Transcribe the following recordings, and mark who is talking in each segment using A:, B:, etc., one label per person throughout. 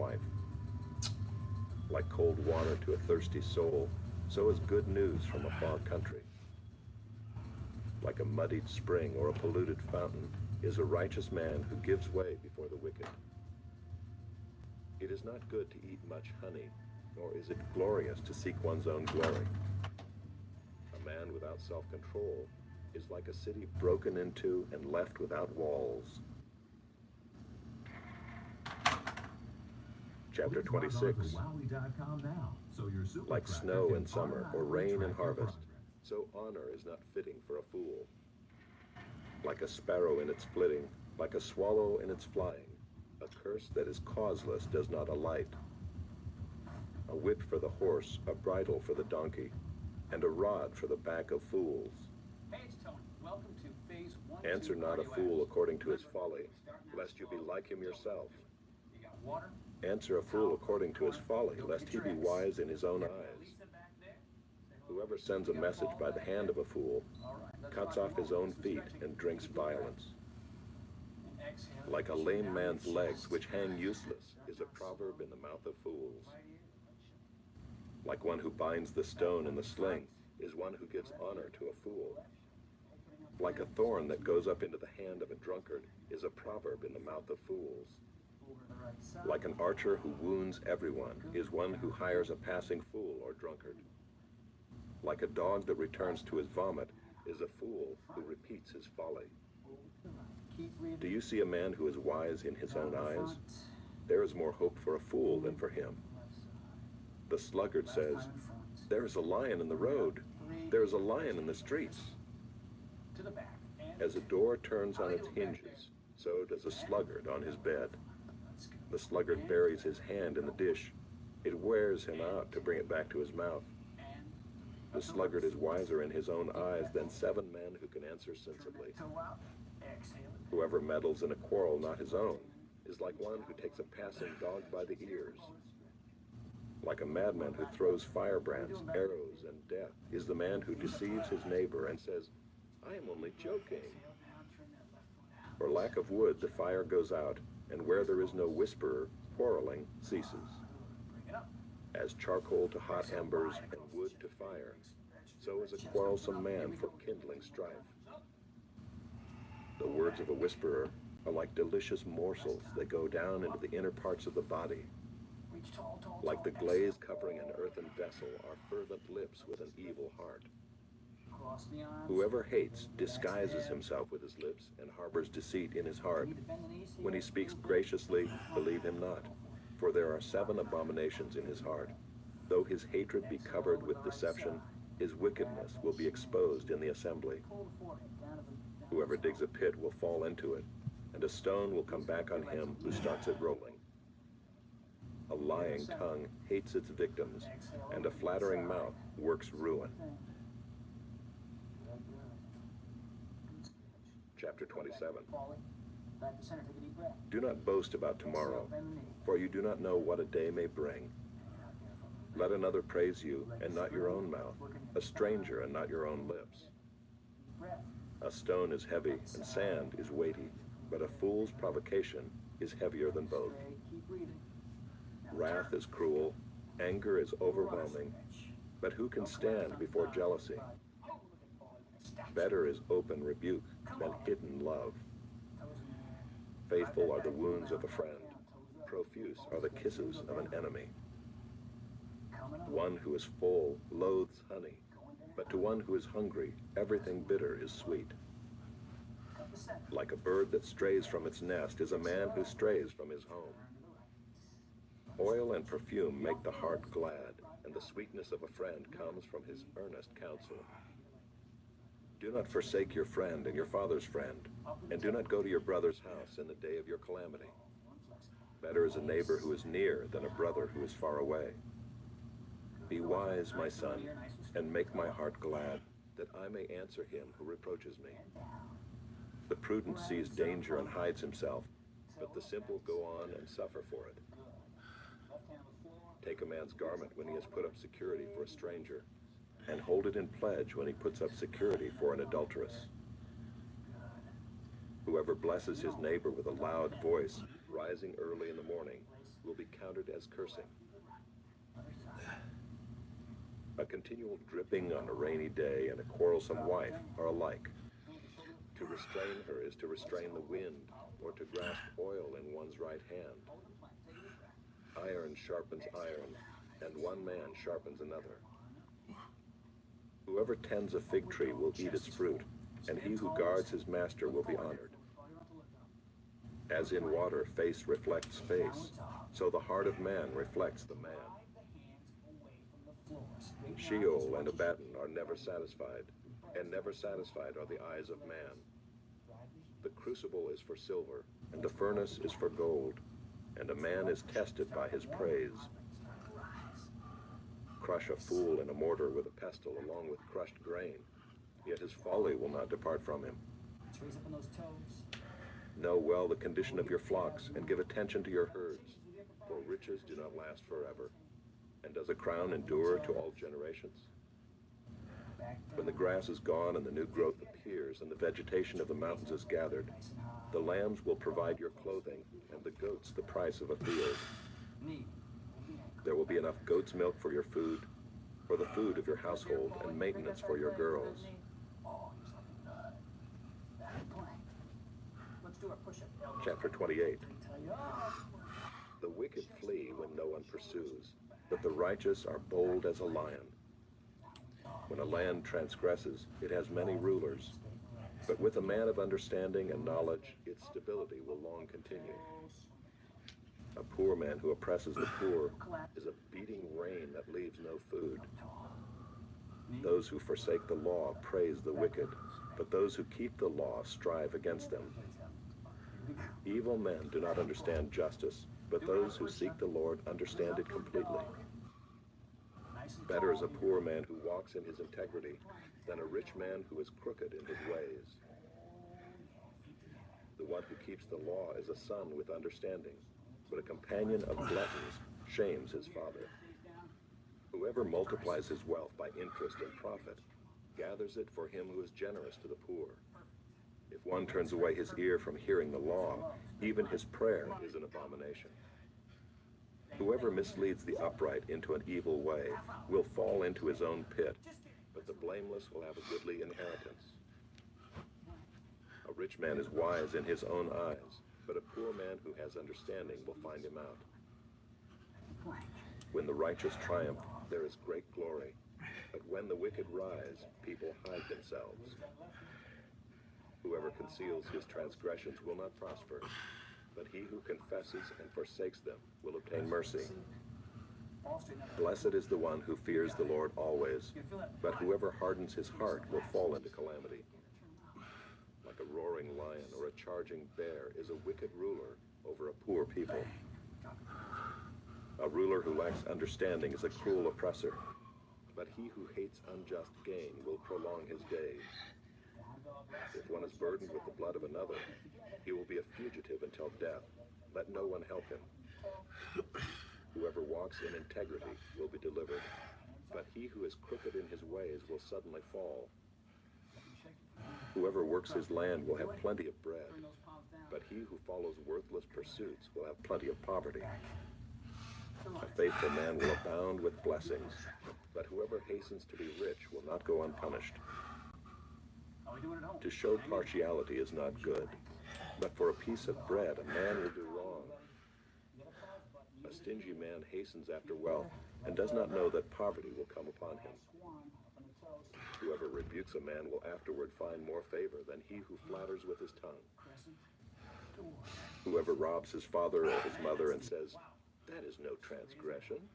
A: wife. Like cold water to a thirsty soul, so is good news from a far country. Like a muddied spring or a polluted fountain is a righteous man who gives way before the wicked. It is not good to eat much honey, nor is it glorious to seek one's own glory. A man without self-control is like a city broken into and left without walls. Chapter 26. Like snow in summer or rain in harvest, so honor is not fitting for a fool. Like a sparrow in its flitting, like a swallow in its flying, a curse that is causeless does not alight. A whip for the horse, a bridle for the donkey, and a rod for the back of fools.
B: Hey, it's Tony. Welcome to Phase 1.
A: Answer not a fool according to his folly, lest you be like him yourself.
B: You got water?
A: Answer a fool according to his folly, lest he be wise in his own eyes.
B: Lisa back there?
A: Whoever sends a message by the hand of a fool cuts off his own feet and drinks violence. Like a lame man's legs which hang useless is a proverb in the mouth of fools. Like one who binds the stone in the sling is one who gives honor to a fool. Like a thorn that goes up into the hand of a drunkard is a proverb in the mouth of fools. Like an archer who wounds everyone is one who hires a passing fool or drunkard. Like a dog that returns to his vomit is a fool who repeats his folly. Do you see a man who is wise in his own eyes? There is more hope for a fool than for him. The sluggard says, "There is a lion in the road. There is a lion in the streets." As a door turns on its hinges, so does a sluggard on his bed. The sluggard buries his hand in the dish. It wears him out to bring it back to his mouth. The sluggard is wiser in his own eyes than 7 men who can answer sensibly. Whoever meddles in a quarrel not his own is like one who takes a passing dog by the ears. Like a madman who throws firebrands, arrows, and death is the man who deceives his neighbor and says, "I am only joking." For lack of wood the fire goes out, and where there is no whisperer, quarreling ceases. As charcoal to hot embers and wood to fire, so is a quarrelsome man for kindling strife. The words of a whisperer are like delicious morsels that go down into the inner parts of the body. Like the glaze covering an earthen vessel are fervent lips with an evil heart. Whoever hates disguises himself with his lips and harbors deceit in his heart. When he speaks graciously, believe him not, for there are 7 abominations in his heart. Though his hatred be covered with deception, his wickedness will be exposed in the assembly. Whoever digs a pit will fall into it, and a stone will come back on him who starts it rolling. A lying tongue hates its victims, and a flattering mouth works ruin. Chapter 27. Do not boast about tomorrow, for you do not know what a day may bring. Let another praise you, and not your own mouth, a stranger, and not your own lips. A stone is heavy, and sand is weighty, but a fool's provocation is heavier than both. Wrath is cruel, anger is overwhelming, but who can stand before jealousy? Better is open rebuke than hidden love. Faithful are the wounds of a friend, profuse are the kisses of an enemy. One who is full loathes honey, but to one who is hungry, everything bitter is sweet. Like a bird that strays from its nest is a man who strays from his home. Oil and perfume make the heart glad, and the sweetness of a friend comes from his earnest counsel. Do not forsake your friend and your father's friend, and do not go to your brother's house in the day of your calamity. Better is a neighbor who is near than a brother who is far away. Be wise, my son, and make my heart glad, that I may answer him who reproaches me. The prudent sees danger and hides himself, but the simple go on and suffer for it. Take a man's garment when he has put up security for a stranger, and hold it in pledge when he puts up security for an adulteress. Whoever blesses his neighbor with a loud voice, rising early in the morning, will be counted as cursing. A continual dripping on a rainy day and a quarrelsome wife are alike. To restrain her is to restrain the wind, or to grasp oil in one's right hand. Iron sharpens iron, and one man sharpens another. Whoever tends a fig tree will eat its fruit, and he who guards his master will be honored. As in water, face reflects face, so the heart of man reflects the man. Sheol and Abaddon are never satisfied, and never satisfied are the eyes of man. The crucible is for silver, and the furnace is for gold, and a man is tested by his praise. Crush a fool in a mortar with a pestle along with crushed grain, yet his folly will not depart from him. Know well the condition of your flocks, and give attention to your herds, for riches do not last forever. And does a crown endure to all generations? When the grass is gone and the new growth appears and the vegetation of the mountains is gathered, the lambs will provide your clothing and the goats the price of a field. There will be enough goat's milk for your food, for the food of your household, and maintenance for your girls. Chapter 28. The wicked flee when no one pursues, but the righteous are bold as a lion. When a land transgresses, it has many rulers, but with a man of understanding and knowledge, its stability will long continue. A poor man who oppresses the poor is a beating rain that leaves no food. Those who forsake the law praise the wicked, but those who keep the law strive against them. Evil men do not understand justice, but those who seek the Lord understand it completely. Better is a poor man who walks in his integrity than a rich man who is crooked in his ways. The one who keeps the law is a son with understanding, but a companion of gluttons shames his father. Whoever multiplies his wealth by interest and profit gathers it for him who is generous to the poor. If one turns away his ear from hearing the law, even his prayer is an abomination. Whoever misleads the upright into an evil way will fall into his own pit, but the blameless will have a goodly inheritance. A rich man is wise in his own eyes, but a poor man who has understanding will find him out. When the righteous triumph, there is great glory, but when the wicked rise, people hide themselves. Whoever conceals his transgressions will not prosper, but he who confesses and forsakes them will obtain mercy. Blessed is the one who fears the Lord always, but whoever hardens his heart will fall into calamity. Like a roaring lion or a charging bear is a wicked ruler over a poor people. A ruler who lacks understanding is a cruel oppressor, but he who hates unjust gain will prolong his days. If one is burdened with the blood of another, he will be a fugitive until death. Let no one help him. Whoever walks in integrity will be delivered, but he who is crooked in his ways will suddenly fall. Whoever works his land will have plenty of bread, but he who follows worthless pursuits will have plenty of poverty. A faithful man will abound with blessings, but whoever hastens to be rich will not go unpunished. To show partiality is not good, but for a piece of bread a man will do wrong. A stingy man hastens after wealth and does not know that poverty will come upon him. Whoever rebukes a man will afterward find more favor than he who flatters with his tongue. Whoever robs his father or his mother and says, "That is no transgression,"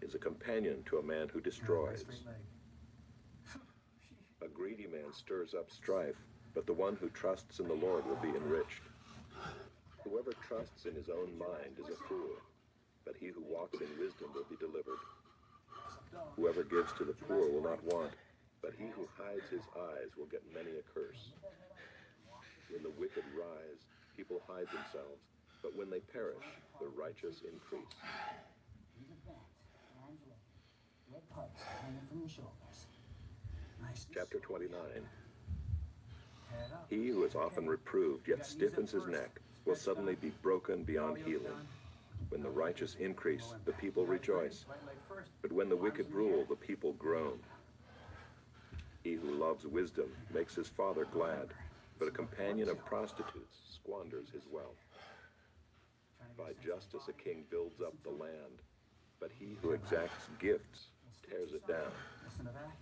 A: is a companion to a man who destroys. A greedy man stirs up strife, but the one who trusts in the Lord will be enriched. Whoever trusts in his own mind is a fool, but he who walks in wisdom will be delivered. Whoever gives to the poor will not want, but he who hides his eyes will get many a curse. When the wicked rise, people hide themselves, but when they perish, the righteous increase. Chapter 29. He who is often reproved yet stiffens his neck will suddenly be broken beyond healing. When the righteous increase, the people rejoice.
B: Right leg first.
A: But when the wicked rule, the people groan. He who loves wisdom makes his father glad, but a companion of prostitutes squanders his wealth. By justice a king builds up the land, but he who exacts gifts tears it down.
B: Listen to that.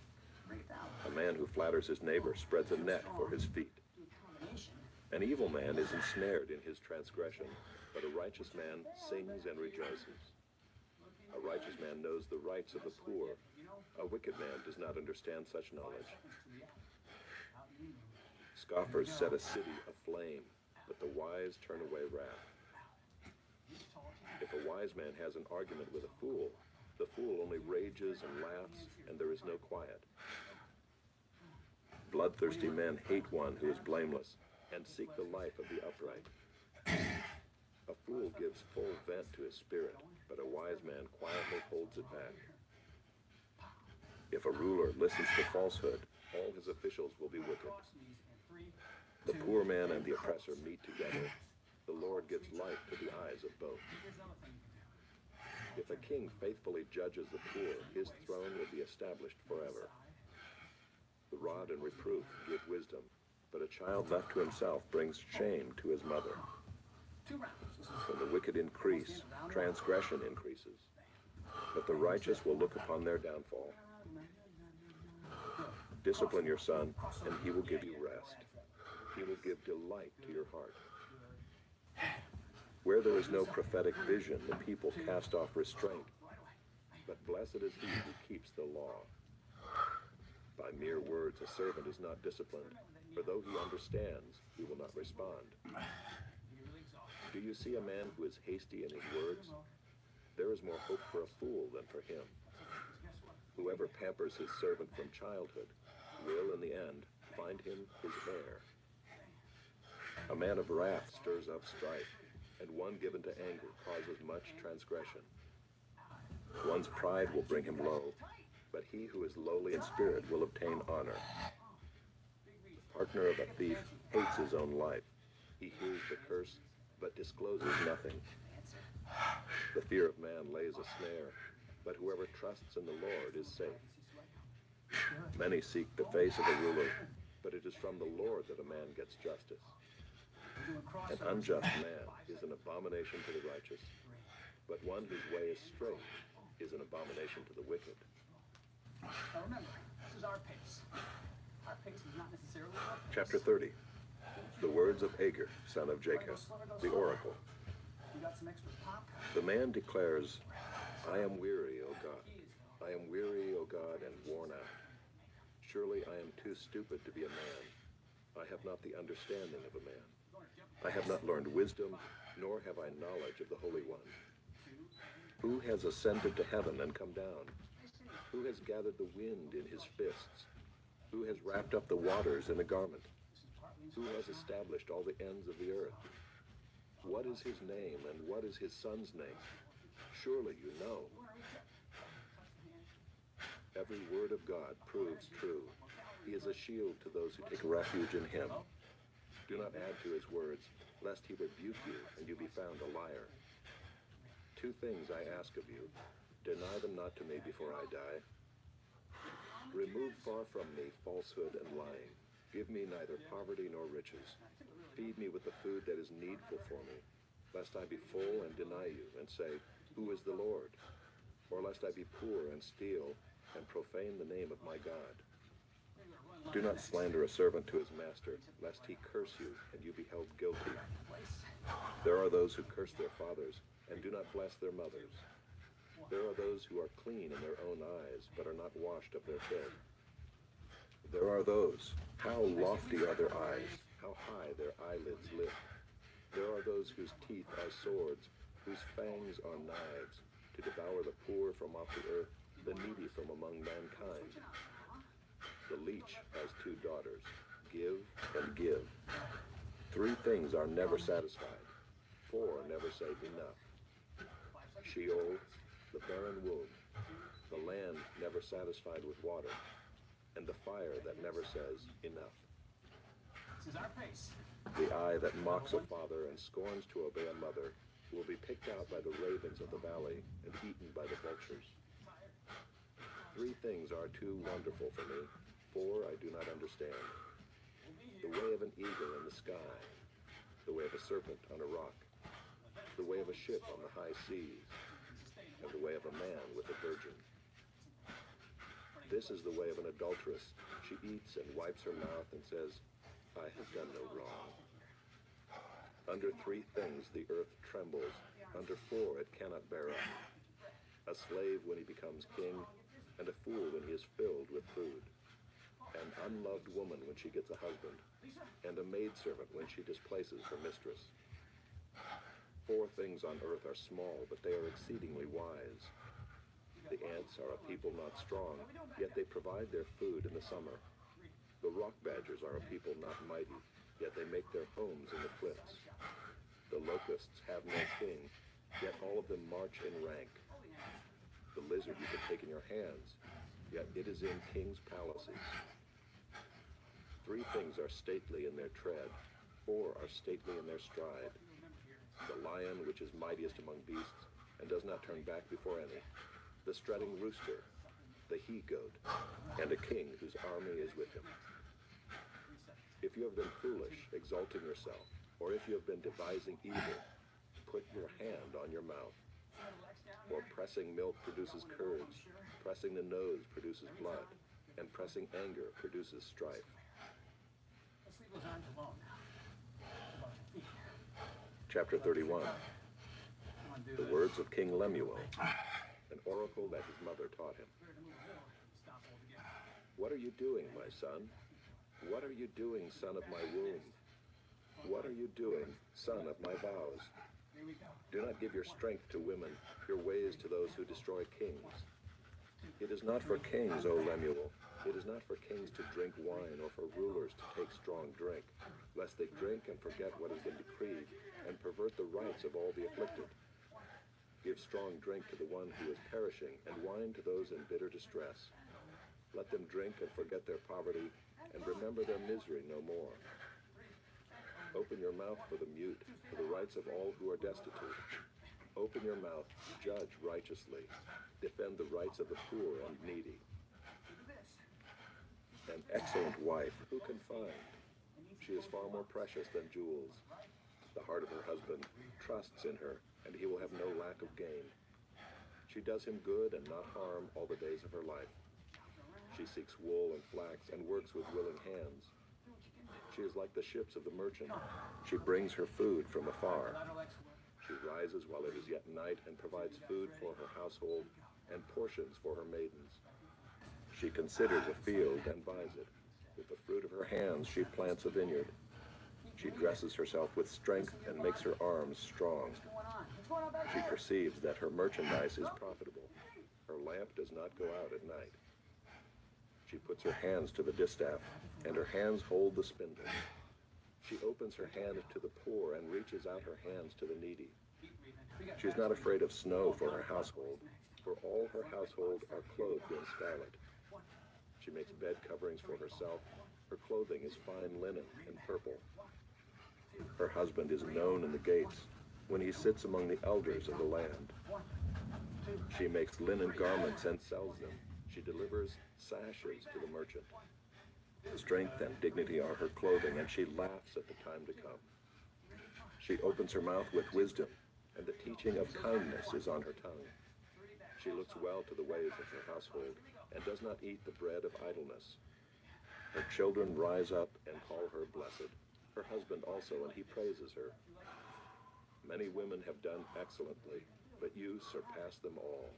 B: Break it down.
A: A man who flatters his neighbor spreads a net for his feet.
B: Do a combination.
A: An evil man is ensnared in his transgression, but a righteous man sings and rejoices. A righteous man knows the rights of the poor. A wicked man does not understand such knowledge. Scoffers set a city aflame, but the wise turn away wrath. If a wise man has an argument with a fool, the fool only rages and laughs, and there is no quiet. Bloodthirsty men hate one who is blameless and seek the life of the upright. A fool gives full vent to his spirit, but a wise man quietly holds it back. If a ruler listens to falsehood, all his officials will be wicked. The poor man and the oppressor meet together. The Lord gives light to the eyes of both. If a king faithfully judges the poor, his throne will be established forever. The rod and reproof give wisdom, but a child left to himself brings shame to his mother.
B: 2 rounds.
A: When the wicked increase, transgression increases, but the righteous will look upon their downfall. Discipline your son, and he will give you rest. He will give delight to your heart. Where there is no prophetic vision, the people cast off restraint, but blessed is he who keeps the law. By mere words a servant is not disciplined, for though he understands, he will not respond. Do you see a man who is hasty in his words? There is more hope for a fool than for him. Whoever pampers his servant from childhood will, in the end, find him his heir. A man of wrath stirs up strife, and one given to anger causes much transgression. One's pride will bring him low, but he who is lowly in spirit will obtain honor. The partner of a thief hates his own life. He hears the curse, but discloses nothing. The fear of man lays a snare, but whoever trusts in the Lord is safe. Many seek the face of a ruler, but it is from the Lord that a man gets justice. An unjust man is an abomination to the righteous, but one whose way is straight is an abomination to the wicked.
B: Now remember, this is our pace. Our pace is not necessarily your pace.
A: Chapter 30. The words of Agur, son of Jacob, the oracle.
B: You got some extra pop?
A: The man declares, I am weary, O God. I am weary, O God, and worn out. Surely I am too stupid to be a man. I have not the understanding of a man. I have not learned wisdom, nor have I knowledge of the Holy One. Who has ascended to heaven and come down? Who has gathered the wind in his fists? Who has wrapped up the waters in a garment? Who has established all the ends of the earth? What is his name, and what is his son's name? Surely you know. Every word of God proves true. He is a shield to those who take refuge in him. Do not add to his words, lest he rebuke you and you be found a liar. 2 things I ask of you. Deny them not to me before I die. Remove far from me falsehood and lying. Give me neither poverty nor riches. Feed me with the food that is needful for me, lest I be full and deny you and say, who is the Lord? Or lest I be poor and steal and profane the name of my God. Do not slander a servant to his master, lest he curse you and you be held guilty. There are those who curse their fathers and do not bless their mothers. There are those who are clean in their own eyes, but are not washed of their filth. There are those, how lofty are their eyes, how high their eyelids lift. There are those whose teeth are swords, whose fangs are knives, to devour the poor from off the earth, the needy from among mankind. The leech has 2 daughters, give and give. 3 things are never satisfied. 4 never say enough. Sheol, the barren womb, the land never satisfied with water, and the fire that never says enough.
B: This is our pace.
A: The eye that mocks a father and scorns to obey a mother, will be picked out by the ravens of the valley and eaten by the vultures. 3 things are too wonderful for me, 4 I do not understand. The way of an eagle in the sky, the way of a serpent on a rock, the way of a ship on the high seas, and the way of a man with a virgin. This is the way of an adulteress. She eats and wipes her mouth and says, I have done no wrong. Under 3 things the earth trembles. Under 4 it cannot bear up. A slave when he becomes king, and a fool when he is filled with food. An unloved woman when she gets a husband, and a maidservant when she displaces her mistress. 4 things on earth are small, but they are exceedingly wise. The ants are a people not strong, yet they provide their food in the summer. The rock badgers are a people not mighty, yet they make their homes in the cliffs. The locusts have no king, yet all of them march in rank. The lizard you can take in your hands, yet it is in kings' palaces. 3 things are stately in their tread, 4 are stately in their stride. The lion which is mightiest among beasts, and does not turn back before any. The strutting rooster, the he-goat, and a king whose army is with him. If you have been foolish, exalting yourself, or if you have been devising evil, put your hand on your mouth. For pressing milk produces curds, pressing the nose produces blood, and pressing anger produces strife.
B: Let's leave those arms alone now. About your feet.
A: Chapter 31.
B: Come on, do
A: The
B: it.
A: words of King Lemuel, an oracle that his mother taught him.
B: Better to move forward. Stop altogether.
A: What are you doing, my son? What are you doing, son of my womb? What are you doing, son of my vows?
B: Here we go.
A: Do not give your strength to women, your ways to those who destroy kings. It is not for kings, O Lemuel. It is not for kings to drink wine or for rulers to take strong drink, lest they drink and forget what has been decreed and pervert the rights of all the afflicted. Give strong drink to the one who is perishing and wine to those in bitter distress. Let them drink and forget their poverty and remember their misery no more. Open your mouth for the mute, for the rights of all who are destitute. Open your mouth, judge righteously, defend the rights of the poor and needy. An excellent wife, who can find? She is far more precious than jewels. The heart of her husband trusts in her, and he will have no lack of gain. She does him good and not harm all the days of her life. She seeks wool and flax and works with willing hands. She is like the ships of the merchant. She brings her food from afar. She rises while it is yet night and provides food for her household and portions for her maidens. She considers a field and buys it. With the fruit of her hands she plants a vineyard. She dresses herself with strength and makes her arms strong.
B: What's going on? What's going on back
A: She
B: there?
A: perceives that her merchandise is profitable. Her lamp does not go out at night. She puts her hands to the distaff, and her hands hold the spindle. She opens her hand to the poor and reaches out her hands to the needy.
B: Keep breathing. We got
A: She is not afraid of snow for her household, for all her household are clothed in scarlet. She makes bed coverings for herself. Her clothing is fine linen and purple. Her husband is known in the gates when he sits among the elders of the land. She makes linen garments and sells them. She delivers sashes to the merchant. Strength and dignity are her clothing, and she laughs at the time to come. She opens her mouth with wisdom, and the teaching of kindness is on her tongue. She looks well to the ways of her household, and does not eat the bread of idleness. Her children rise up and call her blessed. Her husband also, and he praises her. Many women have done excellently, but you surpass them all.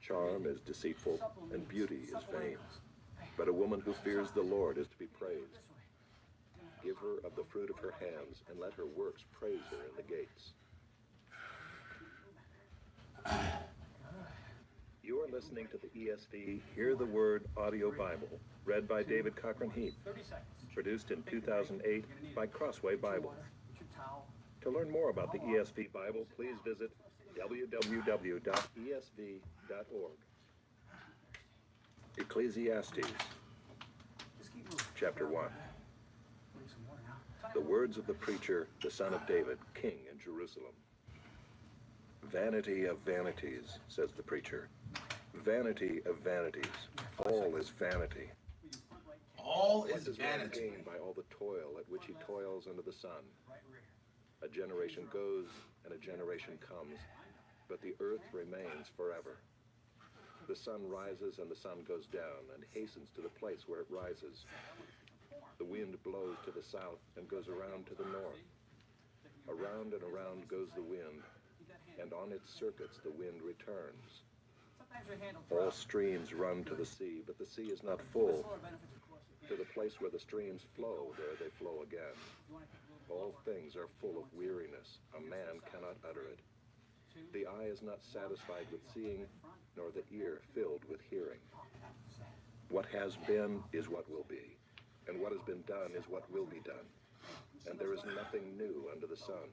A: Charm is deceitful, and beauty is vain. But a woman who fears the Lord is to be praised. Give her of the fruit of her hands, and let her works praise her in the gates. You are listening to the ESV Hear the Word audio Bible, read by David Cochran Heath,
B: 30 seconds.
A: produced in 2008 by Crossway Bible.
B: Get your towel.
A: To learn more about the ESV Bible, please visit www.esv.org. Ecclesiastes,
B: Just keep moving.
A: chapter 1.
B: Drink some water now.
A: The words of the preacher, the son of David, king in Jerusalem. Vanity of vanities, says the preacher. Vanity of vanities. All is vanity.
C: All
A: What
C: is
A: does man
C: vanity.
A: gain by all the toil at which he toils under the sun? A generation goes and a generation comes, but the earth remains forever. The sun rises and the sun goes down and hastens to the place where it rises. The wind blows to the south and goes around to the north. Around and around goes the wind, and on its circuits the wind returns. All streams run to the sea, but the sea is not full. To the place where the streams flow, there they flow again. All things are full of weariness. A man cannot utter it. The eye is not satisfied with seeing, nor the ear filled with hearing. What has been is what will be, and what has been done is what will be done. And there is nothing new under the sun.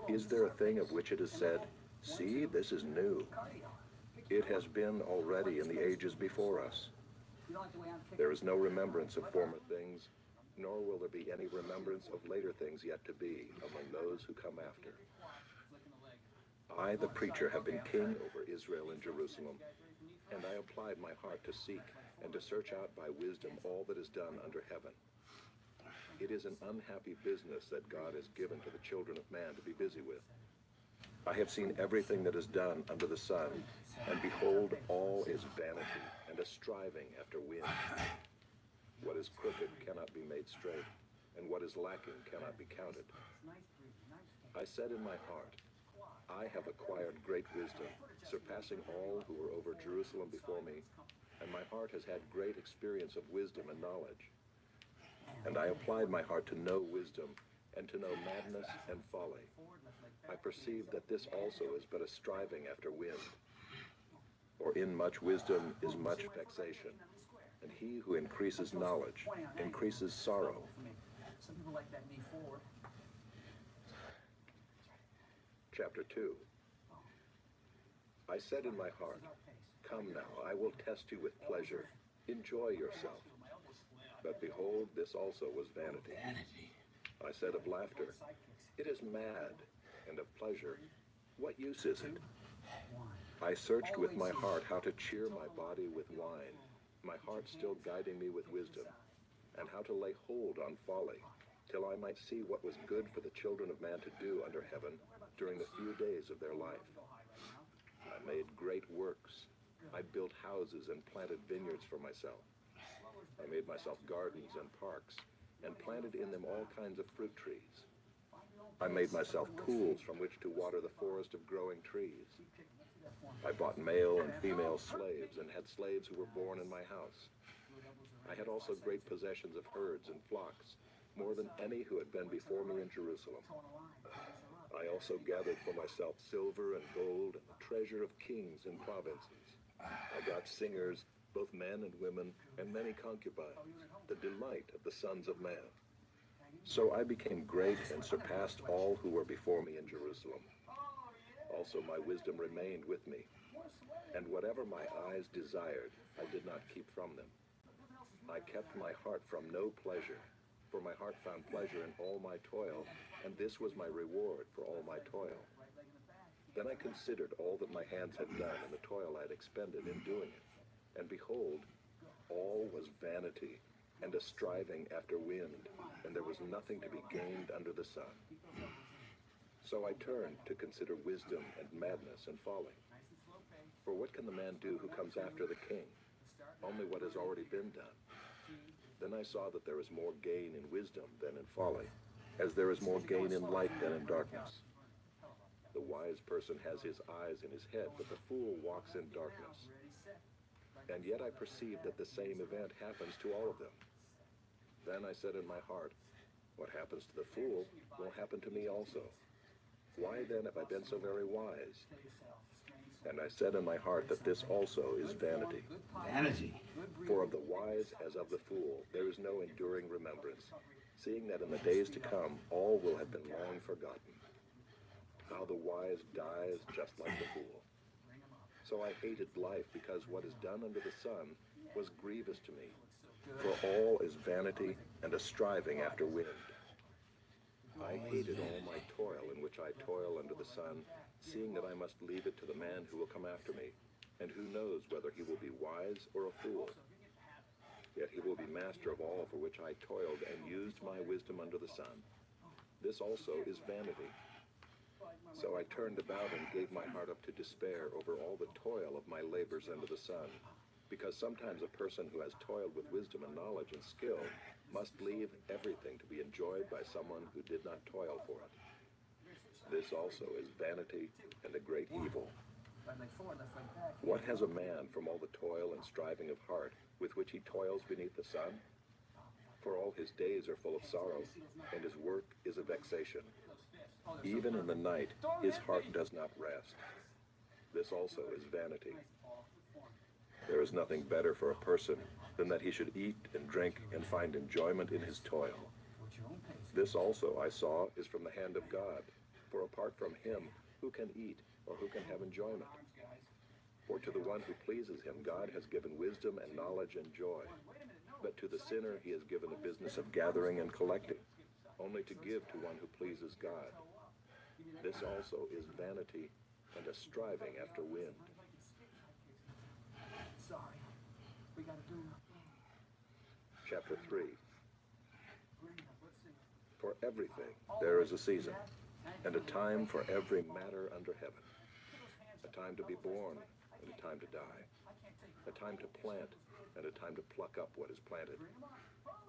A: Is there a thing of which it is said, "See, this is new"? It has been already in the ages before us. There is no remembrance of former things, nor will there be any remembrance of later things yet to be among those who come after. I, the preacher, have been king over Israel and Jerusalem, and I applied my heart to seek and to search out by wisdom all that is done under heaven. It is an unhappy business that God has given to the children of man to be busy with. I have seen everything that is done under the sun, and behold, all is vanity and a striving after wind. What is crooked cannot be made straight, and what is lacking cannot be counted. I said in my heart, I have acquired great wisdom, surpassing all who were over Jerusalem before me, and my heart has had great experience of wisdom and knowledge. And I applied my heart to know wisdom, and to know madness and folly. I perceive that this also is but a striving after wind. For in much wisdom is much vexation, and he who increases knowledge increases sorrow.
B: Some people like that knee forward.
A: Chapter 2. I said in my heart, come now, I will test you with pleasure. Enjoy yourself. But behold, this also was vanity.
C: Vanity.
A: I said of laughter, it is mad, and of pleasure, what use is it? I searched with my heart how to cheer my body with wine, my heart still guiding me with wisdom, and how to lay hold on folly, till I might see what was good for the children of man to do under heaven during the few days of their life. I made great works. I built houses and planted vineyards for myself. I made myself gardens and parks, and planted in them all kinds of fruit trees. I made myself pools from which to water the forest of growing trees. I bought male and female slaves, and had slaves who were born in my house. I had also great possessions of herds and flocks, more than any who had been before me in Jerusalem. I also gathered for myself silver and gold, and the treasure of kings and provinces. I got singers, both men and women, and many concubines, the delight of the sons of man. So I became great and surpassed all who were before me in Jerusalem. Also my wisdom remained with me, and whatever my eyes desired, I did not keep from them. I kept my heart from no pleasure, for my heart found pleasure in all my toil, and this was my reward for all my toil. Then I considered all that my hands had done and the toil I had expended in doing it, and behold, all was vanity and a striving after wind, and there was nothing to be gained under the sun. So I turned to consider wisdom and madness and folly. For what can the man do who comes after the king? Only what has already been done. Then I saw that there is more gain in wisdom than in folly, as there is more gain in light than in darkness. The wise person has his eyes in his head, but the fool walks in darkness. And yet I perceive that the same event happens to all of them. Then I said in my heart, what happens to the fool will happen to me also. Why then have I been so very wise? And I said in my heart that this also is vanity.
C: Vanity.
A: For of the wise as of the fool, there is no enduring remembrance, seeing that in the days to come all will have been long forgotten. How the wise dies just like the fool. So I hated life because what is done under the sun was grievous to me, For all is vanity and a striving after wind. I hated all my toil in which I toil under the sun, seeing that I must leave it to the man who will come after me, and who knows whether he will be wise or a fool. Yet he will be master of all for which I toiled and used my wisdom under the sun. This also is vanity. So I turned about and gave my heart up to despair over all the toil of my labors under the sun, because sometimes a person who has toiled with wisdom and knowledge and skill must leave everything to be enjoyed by someone who did not toil for it. This also is vanity and a great evil. What has a man from all the toil and striving of heart with which he toils beneath the sun? For all his days are full of sorrow, and his work is a vexation. Even in the night, his heart does not rest. This also is vanity. There is nothing better for a person than that he should eat and drink and find enjoyment in his toil. This also I saw is from the hand of God, for apart from him, who can eat or who can have enjoyment? For to the one who pleases him, God has given wisdom and knowledge and joy. But to the sinner he has given the business of gathering and collecting, only to give to one who pleases God. This also is vanity and a striving after wind. Chapter 3. For everything there is a season, and a time for every matter under heaven. A time to be born, and a time to die. A time to plant, and a time to pluck up what is planted.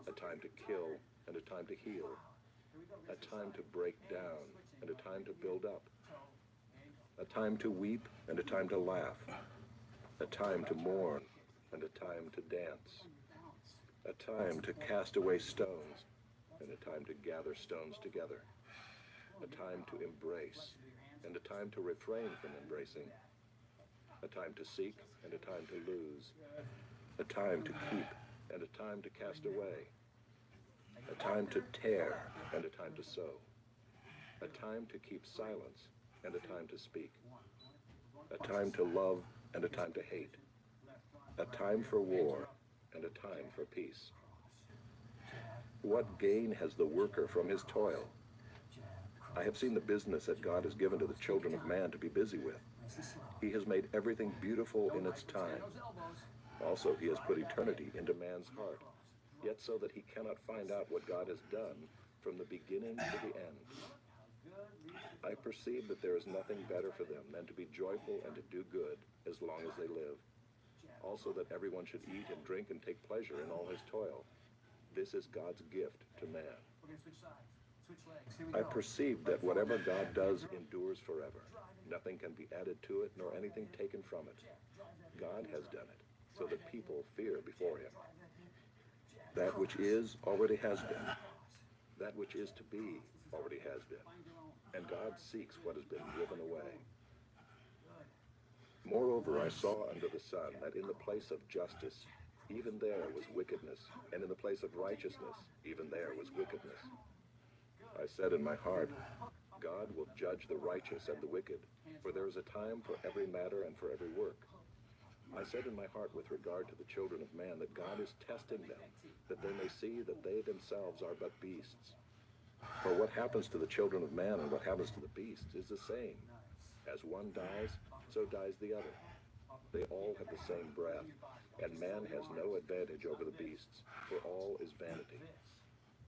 A: A time to kill, and a time to heal. A time to break down, and a time to build up. A time to weep, and a time to laugh. A time to mourn, and a time to dance. A time to cast away stones, and a time to gather stones together. A time to embrace, and a time to refrain from embracing. A time to seek, and a time to lose. A time to keep, and a time to cast away. A time to tear, and a time to sow. A time to keep silence, and a time to speak. A time to love, and a time to hate. A time for war, and a time for peace. What gain has the worker from his toil? I have seen the business that God has given to the children of man to be busy with. He has made everything beautiful in its time. Also, he has put eternity into man's heart, yet so that he cannot find out what God has done from the beginning to the end. I perceive that there is nothing better for them than to be joyful and to do good as long as they live. Also that everyone should eat and drink and take pleasure in all his toil. This is God's gift to man. I perceive that whatever God does endures forever. Nothing can be added to it, nor anything taken from it. God has done it, so that people fear before him. That which is already has been. That which is to be already has been. And God seeks what has been driven away. Moreover, I saw under the sun that in the place of justice, even there was wickedness, and in the place of righteousness, even there was wickedness. I said in my heart, God will judge the righteous and the wicked, for there is a time for every matter and for every work. I said in my heart with regard to the children of man that God is testing them, that they may see that they themselves are but beasts. For what happens to the children of man and what happens to the beasts is the same. As one dies, so dies the other. They all have the same breath, and man has no advantage over the beasts, for all is vanity.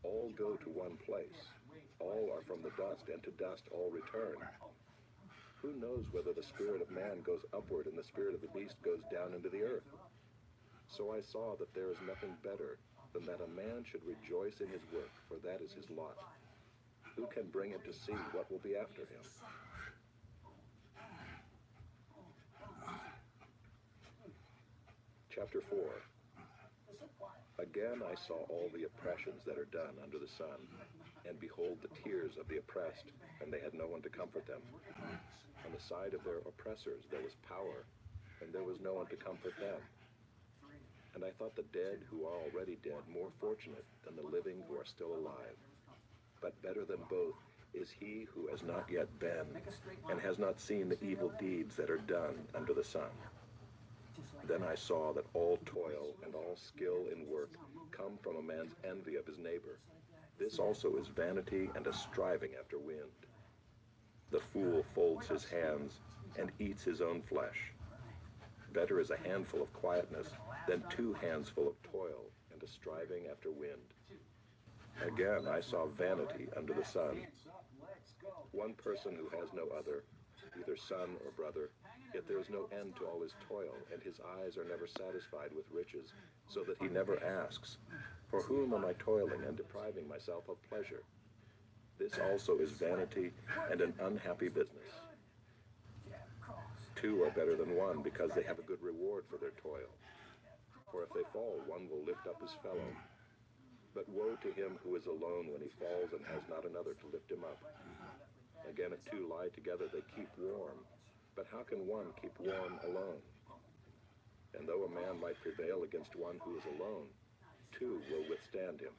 A: All go to one place. All are from the dust, and to dust all return. Who knows whether the spirit of man goes upward and the spirit of the beast goes down into the earth? So I saw that there is nothing better than that a man should rejoice in his work, for that is his lot. Who can bring him to see what will be after him? Chapter 4. Again I saw all the oppressions that are done under the sun, and behold the tears of the oppressed, and they had no one to comfort them. On the side of their oppressors there was power, and there was no one to comfort them. And I thought the dead who are already dead more fortunate than the living who are still alive. But better than both is he who has not yet been, and has not seen the evil deeds that are done under the sun. Then I saw that all toil and all skill in work come from a man's envy of his neighbor. This also is vanity and a striving after wind. The fool folds his hands and eats his own flesh. Better is a handful of quietness than 2 hands full of toil and a striving after wind. Again, I saw vanity under the sun. One person who has no other, either son or brother, yet there is no end to all his toil, and his eyes are never satisfied with riches, so that he never asks, "For whom am I toiling and depriving myself of pleasure?" This also is vanity and an unhappy business. 2 are better than 1 because they have a good reward for their toil. For if they fall, one will lift up his fellow. But woe to him who is alone when he falls and has not another to lift him up. Again, if 2 lie together, they keep warm. But how can one keep warm alone? And though a man might prevail against one who is alone, 2 will withstand him.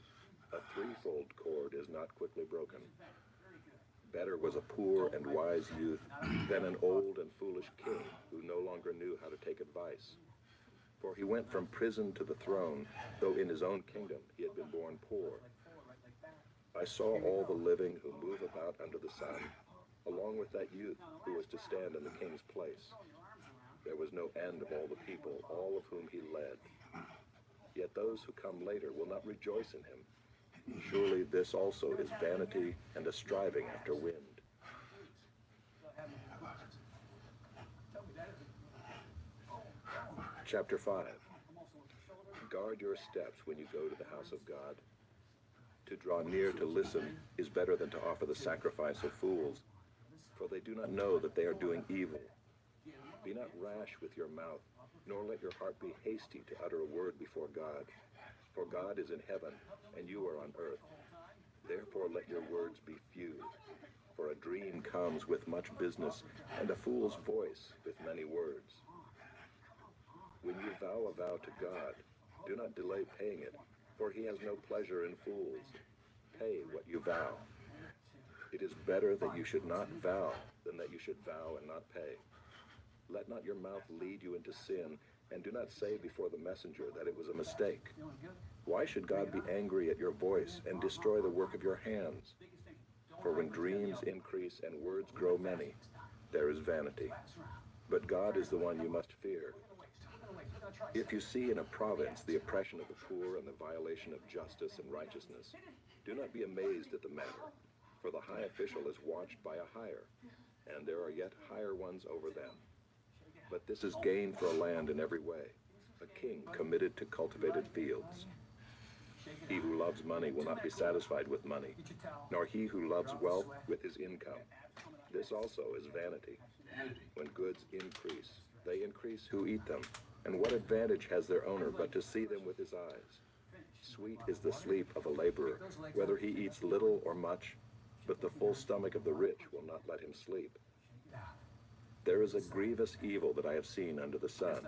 A: A 3-fold cord is not quickly broken. Better was a poor and wise youth than an old and foolish king who no longer knew how to take advice. For he went from prison to the throne, though in his own kingdom he had been born poor. I saw all the living who move about under the sun, along with that youth who was to stand in the king's place. There was no end of all the people, all of whom he led. Yet those who come later will not rejoice in him. Surely this also is vanity and a striving after wind. Chapter 5. Guard your steps when you go to the house of God. To draw near to listen is better than to offer the sacrifice of fools, for they do not know that they are doing evil. Be not rash with your mouth, nor let your heart be hasty to utter a word before God. For God is in heaven, and you are on earth. Therefore let your words be few. For a dream comes with much business, and a fool's voice with many words. When you vow a vow to God, do not delay paying it, for he has no pleasure in fools. Pay what you vow. It is better that you should not vow than that you should vow and not pay. Let not your mouth lead you into sin, and do not say before the messenger that it was a mistake. Why should God be angry at your voice and destroy the work of your hands? For when dreams increase and words grow many, there is vanity. But God is the one you must fear. If you see in a province the oppression of the poor and the violation of justice and righteousness, do not be amazed at the matter, for the high official is watched by a higher, and there are yet higher ones over them. But this is gain for a land in every way, a king committed to cultivated fields. He who loves money will not be satisfied with money, nor he who loves wealth with his income. This also is vanity. When goods increase, they increase who eat them. And what advantage has their owner but to see them with his eyes? Sweet is the sleep of a laborer, whether he eats little or much, but the full stomach of the rich will not let him sleep. There is a grievous evil that I have seen under the sun.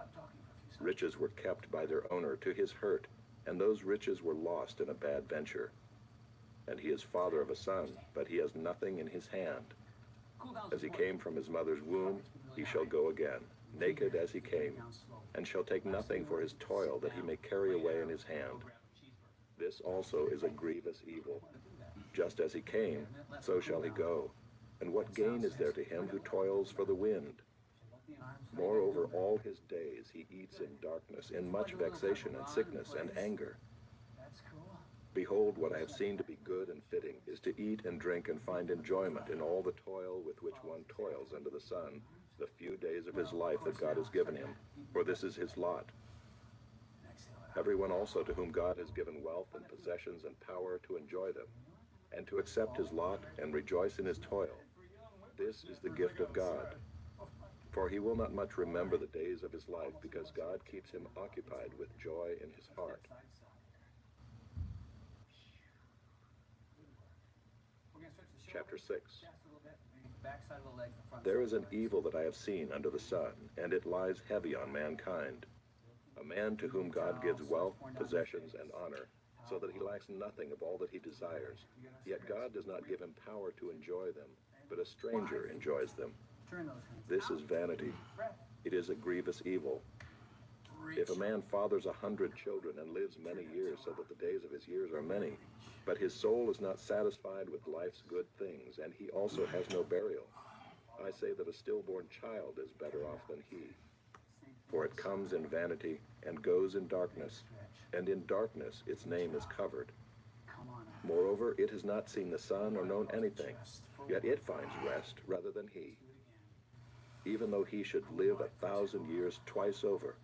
A: Riches were kept by their owner to his hurt, and those riches were lost in a bad venture. And he is father of a son, but he has nothing in his hand. As he came from his mother's womb, he shall go again, naked as he came, and shall take nothing for his toil that he may carry away in his hand. This also is a grievous evil. Just as he came, so shall he go. And what gain is there to him who toils for the wind? Moreover, all his days he eats in darkness, in much vexation and sickness and anger. Behold, what I have seen to be good and fitting is to eat and drink and find enjoyment in all the toil with which one toils under the sun, the few days of his life that God has given him, for this is his lot. Everyone also to whom God has given wealth and possessions and power to enjoy them, and to accept his lot and rejoice in his toil, this is the gift of God. For he will not much remember the days of his life, because God keeps him occupied with joy in his heart. Chapter 6. There is an evil that I have seen under the sun, and it lies heavy on mankind. A man to whom God gives wealth, possessions, and honor, so that he lacks nothing of all that he desires. Yet God does not give him power to enjoy them, but a stranger enjoys them. This is vanity. It is a grievous evil. If a man fathers 100 children and lives many years so that the days of his years are many, but his soul is not satisfied with life's good things, and he also has no burial, I say that a stillborn child is better off than he. For it comes in vanity and goes in darkness, and in darkness its name is covered. Moreover, it has not seen the sun or known anything, yet it finds rest rather than he. Even though he should live 1,000 years twice over,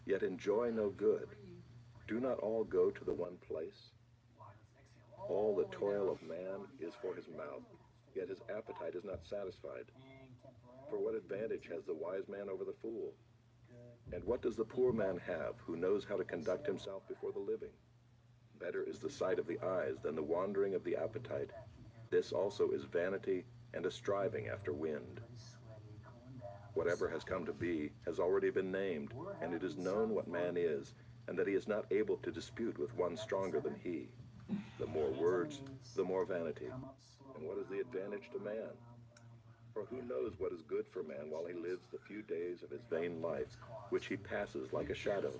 A: yet enjoy no good, do not all go to the one place? All the toil of man is for his mouth, yet his appetite is not satisfied. For what advantage has the wise man over the fool? And what does the poor man have who knows how to conduct himself before the living? Better is the sight of the eyes than the wandering of the appetite. This also is vanity and a striving after wind. Whatever has come to be has already been named, and it is known what man is, and that he is not able to dispute with one stronger than he. The more words, the more vanity. And what is the advantage to man? For who knows what is good for man while he lives the few days of his vain life, which he passes like a shadow?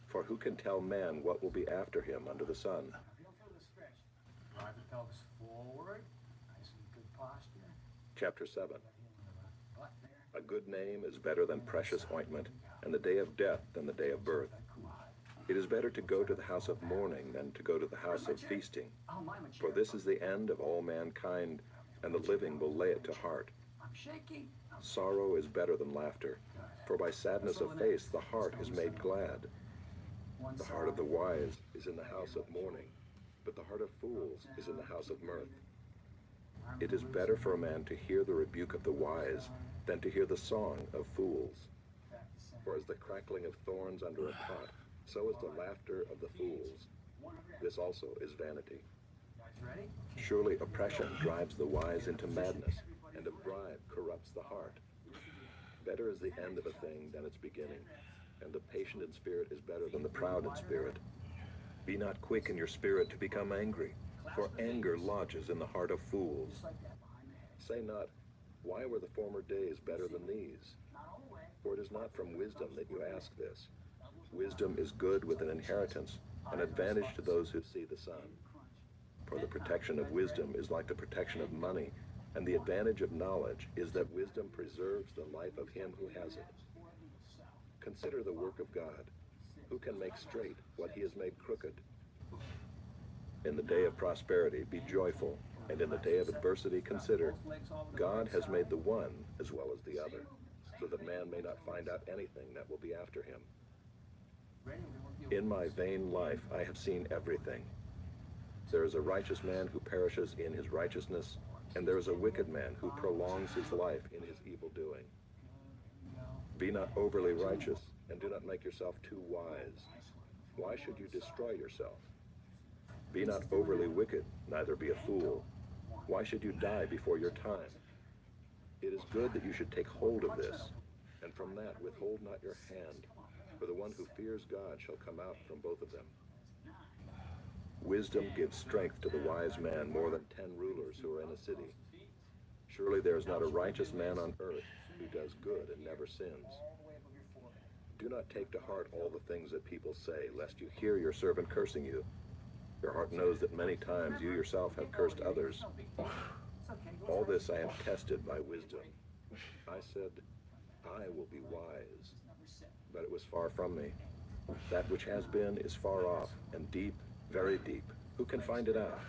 A: For who can tell man what will be after him under the sun?
B: Drive the pelvis forward. Nice and good posture.
A: Chapter 7.
B: Butt there.
A: A good name is better than precious ointment, and the day of death than the day of birth. It is better to go to the house of mourning than to go to the house of feasting. For this is the end of all mankind, and the living will lay it to heart.
B: I'm shaking.
A: Sorrow is better than laughter, for by sadness of face the heart is made glad. The heart of the wise is in the house of mourning, but the heart of fools is in the house of mirth. It is better for a man to hear the rebuke of the wise than to hear the song of fools. For as the crackling of thorns under a pot, so is the laughter of the fools. This also is vanity.
B: Guys ready?
A: Surely oppression drives the wise into madness, and a bribe corrupts the heart. Better is the end of a thing than its beginning, and the patient in spirit is better than the proud in spirit. Be not quick in your spirit to become angry, for anger lodges in the heart of fools.
B: Just like that behind the head.
A: Say not, why were the former days better than these?
B: Not all the way.
A: For it is not from wisdom that you ask this. Wisdom is good with an inheritance, an advantage to those who see the sun. For the protection of wisdom is like the protection of money, and the advantage of knowledge is that wisdom preserves the life of him who has it. Consider the work of God. Who can make straight what he has made crooked? In the day of prosperity, be joyful, and in the day of adversity, consider, God has made the one as well as the other, so that man may not find out anything that will be after him. In my vain life, I have seen everything. There is a righteous man who perishes in his righteousness, and there is a wicked man who prolongs his life in his evil doing. Be not overly righteous, and do not make yourself too wise. Why should you destroy yourself? Be not overly wicked, neither be a fool. Why should you die before your time? It is good that you should take hold of this, and from that withhold not your hand, for the one who fears God shall come out from both of them. Wisdom gives strength to the wise man more than 10 rulers who are in a city. Surely there is not a righteous man on earth who does good and never sins. Do not take to heart all the things that people say, lest you hear your servant cursing you. Your heart knows that many times you yourself have cursed others. All this I have tested by wisdom. I said, I will be wise. But it was far from me. That which has been is far off, and deep, very deep. Who can find it out?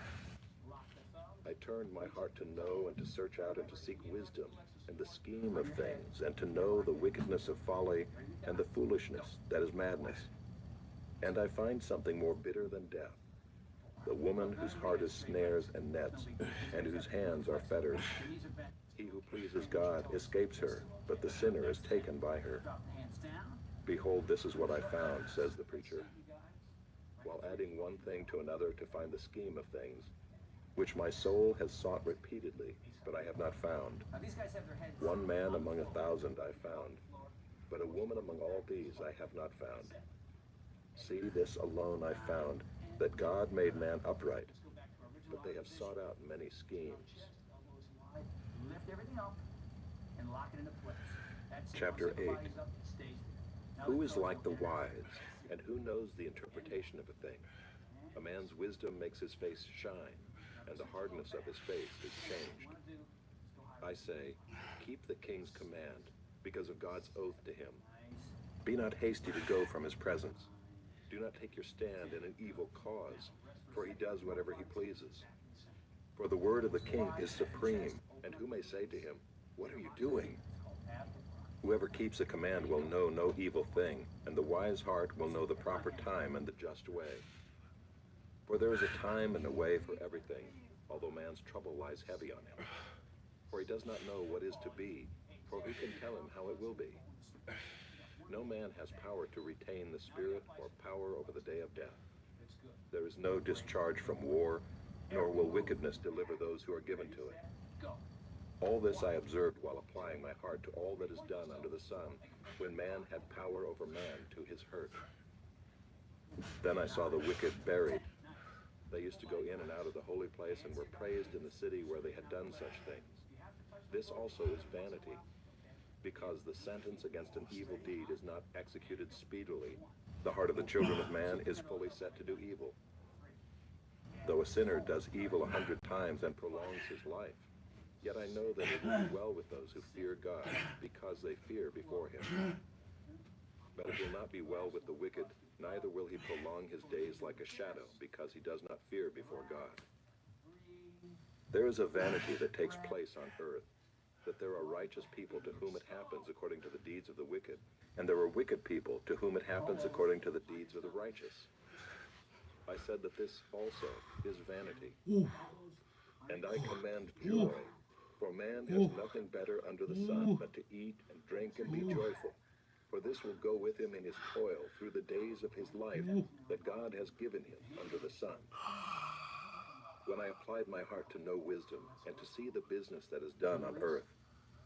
A: I turned my heart to know and to search out and to seek wisdom and the scheme of things, and to know the wickedness of folly and the foolishness that is madness. And I find something more bitter than death, the woman whose heart is snares and nets, and whose hands are fetters. He who pleases God escapes her, but the sinner is taken by her. Behold, this is what I found, says the preacher, while adding one thing to another to find the scheme of things, which my soul has sought repeatedly, but I have not found. One man among 1,000 I found, but a woman among all these I have not found. See, this alone I found, that God made man upright, but they have sought out many schemes.
B: Lift everything up and lock it into place.
A: Chapter 8. Who is like the wise, and who knows the interpretation of a thing? A man's wisdom makes his face shine, and the hardness of his face is changed. I say, keep the king's command, because of God's oath to him. Be not hasty to go from his presence. Do not take your stand in an evil cause, for he does whatever he pleases. For the word of the king is supreme, and who may say to him, what are you doing? Whoever keeps a command will know no evil thing, and the wise heart will know the proper time and the just way. For there is a time and a way for everything, although man's trouble lies heavy on him. For he does not know what is to be, for who can tell him how it will be? No man has power to retain the spirit or power over the day of death. There is no discharge from war, nor will wickedness deliver those who are given to it. All this I observed while applying my heart to all that is done under the sun, when man had power over man to his hurt. Then I saw the wicked buried. They used to go in and out of the holy place and were praised in the city where they had done such things. This also is vanity, because the sentence against an evil deed is not executed speedily. The heart of the children of man is fully set to do evil. Though a sinner does evil 100 times and prolongs his life, yet I know that it will be well with those who fear God, because they fear before him. But it will not be well with the wicked, neither will he prolong his days like a shadow, because he does not fear before God. There is a vanity that takes place on earth, that there are righteous people to whom it happens according to the deeds of the wicked, and there are wicked people to whom it happens according to the deeds of the righteous. I said that this also is vanity. And I command joy, for man has nothing better under the sun but to eat and drink and be joyful. For this will go with him in his toil through the days of his life that God has given him under the sun. When I applied my heart to know wisdom and to see the business that is done on earth,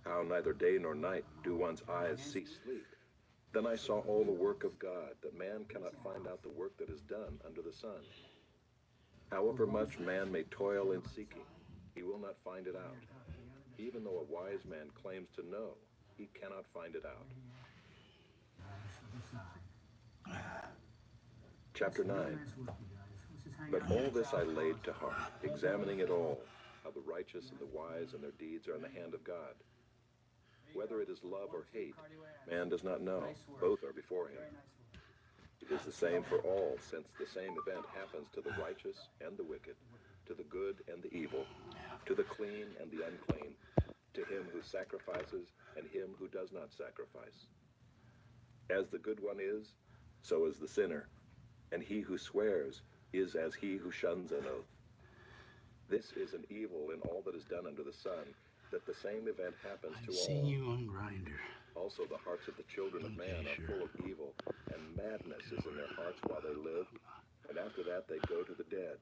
A: how neither day nor night do one's eyes see sleep, then I saw all the work of God, that man cannot find out the work that is done under the sun. However much man may toil in seeking, he will not find it out. Even though a wise man claims to know, he cannot find it out. Chapter 9. But all this I laid to heart, examining it all, how the righteous and the wise and their deeds are in the hand of God. Whether it is love or hate, man does not know. Both are before him. It is the same for all, since the same event happens to the righteous and the wicked, to the good and the evil, to the clean and the unclean, to him who sacrifices and him who does not sacrifice. As the good one is, so is the sinner, and he who swears is as he who shuns an oath. This is an evil in all that is done under the sun, that the same event happens to all.
C: I've seen you on Grindr.
A: Also the hearts of the children of man are full of evil, and madness is in their hearts while they live, and after that they go to the dead.